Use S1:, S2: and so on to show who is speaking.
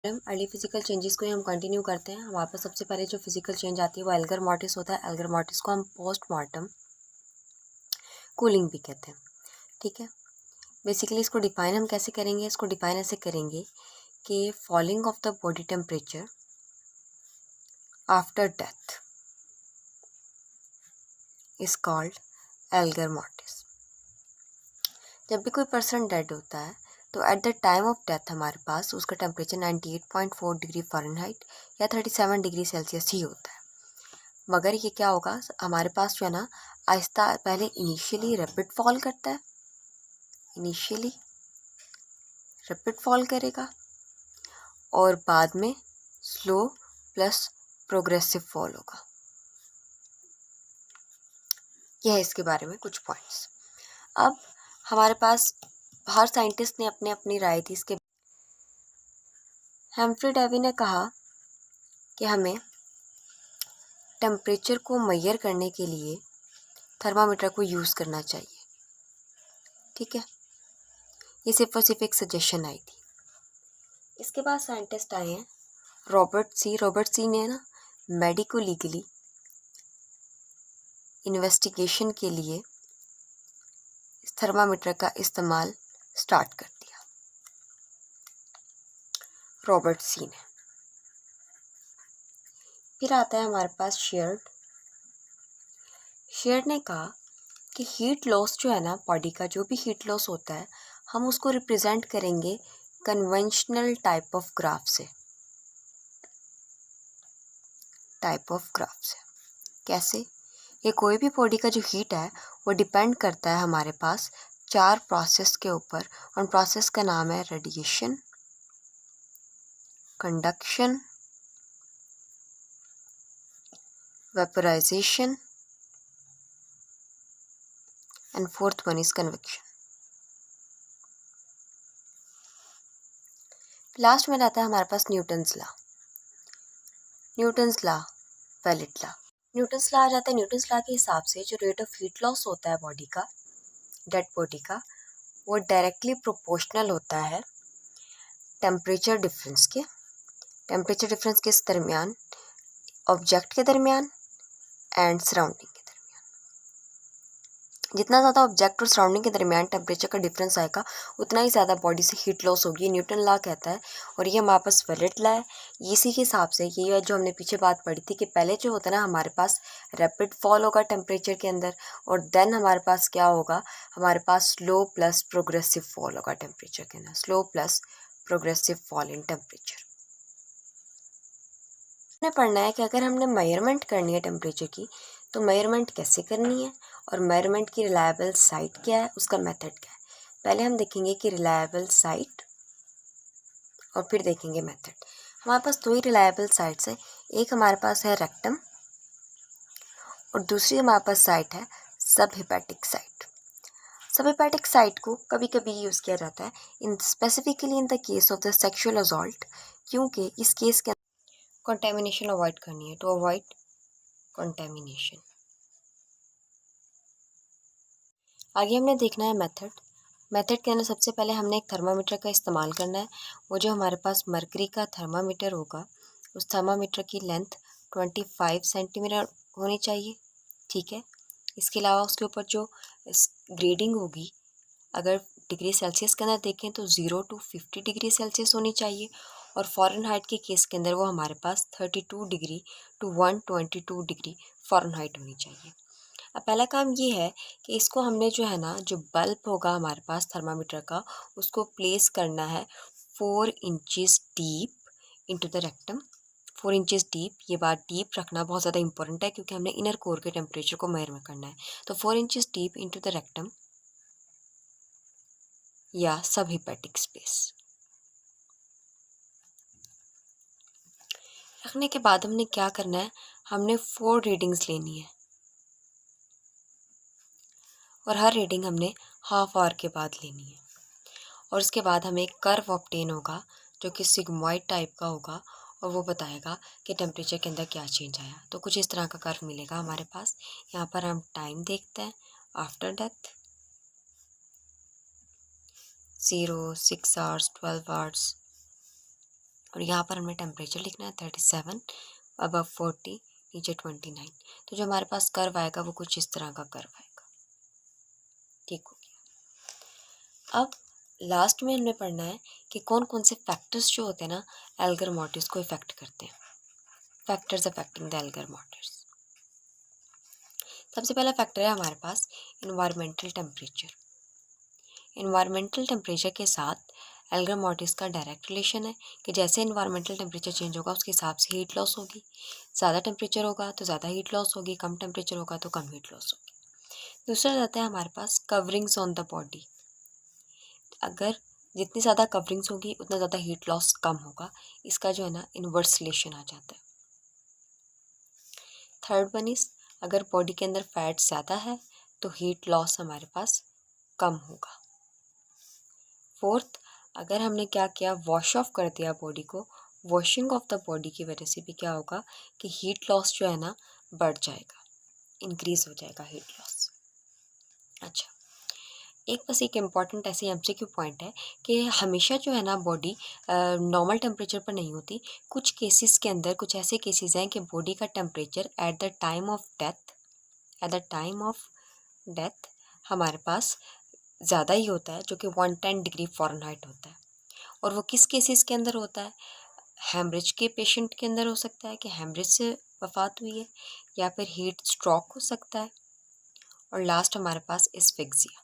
S1: Early physical changes को ही हम continue करते हैं। हमारे पास सबसे पहले जो फिजिकल चेंज आती है वो एल्गर मॉर्टिस होता है। एल्गर मॉर्टिस को हम पोस्ट मॉर्टम कूलिंग भी कहते हैं। ठीक है, बेसिकली इसको डिफाइन हम कैसे करेंगे? इसको डिफाइन ऐसे करेंगे कि falling of the body temperature after death is called Elgar mortis. जब भी कोई पर्सन डेड होता है तो at the time of death हमारे पास उसका टेम्परेचर 98.4 डिग्री फ़ारेनहाइट या 37 डिग्री सेल्सियस ही होता है। मगर ये क्या होगा, हमारे पास जो है ना आहिस्ता पहले इनिशियली रैपिड फॉल करता है, इनिशियली रैपिड फॉल करेगा और बाद में स्लो प्लस प्रोग्रेसिव फॉल होगा। यह है इसके बारे में कुछ पॉइंट्स। अब हमारे पास हर साइंटिस्ट ने अपने अपनी राय दी इसके। हम्फ्री डेवी ने कहा कि हमें टेम्परेचर को मेजर करने के लिए थर्मामीटर को यूज़ करना चाहिए। ठीक है, ये सिर्फ और सिर्फ एक सजेशन आई थी। इसके बाद साइंटिस्ट आए हैं रॉबर्ट सी ने ना मेडिको लीगली इन्वेस्टिगेशन के लिए इस थर्मामीटर का इस्तेमाल स्टार्ट कर दिया। रॉबर्ट सी ने। फिर आता है हमारे पास शेयर्ड ने कहा कि हीट लॉस जो है ना, बॉडी का जो भी हीट लॉस होता है, हम उसको रिप्रेजेंट करेंगे कन्वेंशनल टाइप ऑफ ग्राफ से। कैसे? ये कोई भी बॉडी का जो हीट है वो डिपेंड करता है हमारे पास 4 प्रोसेस के ऊपर। उन प्रोसेस का नाम है radiation, conduction, vaporisation and fourth one is convection. Last में रहता है हमारे पास न्यूटन्स लॉ, वेलिट लॉ। न्यूटन्स लॉ आ जाता है। न्यूटन्स लॉ के हिसाब से जो रेट ऑफ हीट लॉस होता है बॉडी का, डेड बॉडी का, वो डायरेक्टली प्रोपोर्शनल होता है टेम्परेचर डिफरेंस के। टेम्परेचर डिफरेंस किस दरमियान? ऑब्जेक्ट के दरमियान एंड सराउंडिंग के दरमियान। जितना ज़्यादा ऑब्जेक्ट और सराउंडिंग के दरमियान टेम्परेचर का डिफरेंस आएगा उतना ही ज़्यादा बॉडी से हीट लॉस होगी। न्यूटन लॉ कहता है और ये हमारे पास वैलिड लॉ है। इसी के हिसाब से ये जो हमने पीछे बात पढ़ी थी कि पहले जो होता है ना हमारे पास रैपिड फॉल होगा टेम्परेचर के अंदर और देन हमारे पास क्या होगा, हमारे पास स्लो प्लस प्रोग्रेसिव फॉल होगा टेम्परेचर के अंदर। Slow plus progressive fall in temperature. हमने पढ़ना है कि अगर हमने मेजरमेंट करनी है टेम्परेचर की तो मेजरमेंट कैसे करनी है और मेजरमेंट की रिलायबल साइट क्या है, उसका मेथड क्या है। पहले हम देखेंगे कि रिलायबल साइट और फिर देखेंगे मेथड। हमारे पास 2 ही रिलायबल साइट्स है। एक हमारे पास है रेक्टम और दूसरी हमारे पास साइट है sub hepatic site. Sub hepatic site को कभी कभी यूज़ किया जाता है in specifically in the case of the sexual assault, क्योंकि इस केस के कंटेमिनेशन अवॉइड करनी है, टू अवॉइड कंटेमिनेशन। आगे हमने देखना है मेथड के अंदर सबसे पहले हमने एक थर्मामीटर का इस्तेमाल करना है। वो जो हमारे पास मरकरी का थर्मामीटर होगा उस थर्मामीटर की लेंथ 25 सेंटीमीटर होनी चाहिए। ठीक है, इसके अलावा उसके ऊपर जो ग्रेडिंग होगी, अगर डिग्री सेल्सियस के अंदर देखें तो 0 to 50 डिग्री सेल्सियस होनी चाहिए और फ़ारेनहाइट के केस के अंदर वो हमारे पास 32 डिग्री to 122 डिग्री फ़ारेनहाइट होनी चाहिए। अब पहला काम ये है कि इसको हमने जो है ना, जो बल्ब होगा हमारे पास थर्मामीटर का, उसको प्लेस करना है 4 inches deep into the rectum. 4 inches deep, ये बात डीप रखना बहुत ज़्यादा इंपॉर्टेंट है क्योंकि हमने इनर कोर के टेम्परेचर को मेजर करना है। तो 4 inches deep into the rectum या सब हिपैटिक स्पेस रखने के बाद हमने क्या करना है, हमने 4 रीडिंग्स लेनी है और हर रीडिंग हमने हाफ आवर के बाद लेनी है। और उसके बाद हमें एक कर्व ऑब्टेन होगा जो कि सिग्मॉइड टाइप का होगा और वो बताएगा कि टेम्परेचर के अंदर क्या चेंज आया। तो कुछ इस तरह का कर्व मिलेगा हमारे पास। यहाँ पर हम टाइम देखते हैं आफ्टर डेथ, 0, 6 आवर्स, 12 आवर्स, और यहाँ पर हमें टेम्परेचर लिखना है 37 अबव 40 नीचे 29। तो जो हमारे पास कर्व आएगा वो कुछ इस तरह का कर्व आएगा। ठीक हो गया। अब लास्ट में हमें पढ़ना है कि कौन कौन से फैक्टर्स जो होते हैं ना एल्गर मॉर्टिस को इफेक्ट करते हैं। Factors affecting the Elgar mortis. सबसे पहला फैक्टर है हमारे पास इन्वायरमेंटल टेम्परेचर। इन्वायरमेंटल टेम्परेचर के साथ एल्गर मॉर्टिस का डायरेक्ट रिलेशन है कि जैसे इन्वायरमेंटल टेम्परेचर चेंज होगा उसके हिसाब से हीट लॉस होगी। ज़्यादा टेम्परेचर होगा तो ज़्यादा हीट लॉस होगी, कम टेम्परेचर होगा तो कम हीट लॉस होगी। दूसरा रहता है हमारे पास कवरिंग्स ऑन द बॉडी। अगर जितनी ज़्यादा कवरिंग्स होगी उतना ज़्यादा हीट लॉस कम होगा। इसका जो है ना इन्वर्स रिलेशन आ जाता है। थर्ड वन इज अगर बॉडी के अंदर फैट ज़्यादा है तो हीट लॉस हमारे पास कम होगा। फोर्थ, अगर हमने क्या किया वॉश ऑफ कर दिया बॉडी को, वॉशिंग ऑफ द बॉडी की वजह से भी क्या होगा कि हीट लॉस जो है ना बढ़ जाएगा, इंक्रीज हो जाएगा हीट लॉस। अच्छा, एक इम्पॉर्टेंट ऐसी एमसीक्यू पॉइंट है कि हमेशा जो है ना बॉडी नॉर्मल टेम्परेचर पर नहीं होती। कुछ केसेस के अंदर कुछ ऐसे केसेस हैं कि बॉडी का temperature at the time of death हमारे पास ज़्यादा ही होता है, जो कि 110 डिग्री फ़ारेनहाइट होता है। और वो किस केसेस के अंदर होता है? हेमरेज के पेशेंट के अंदर हो सकता है कि हेमरेज से वफ़ात हुई है, या फिर हीट स्ट्रोक हो सकता है, और लास्ट हमारे पास एस्फिक्सिया।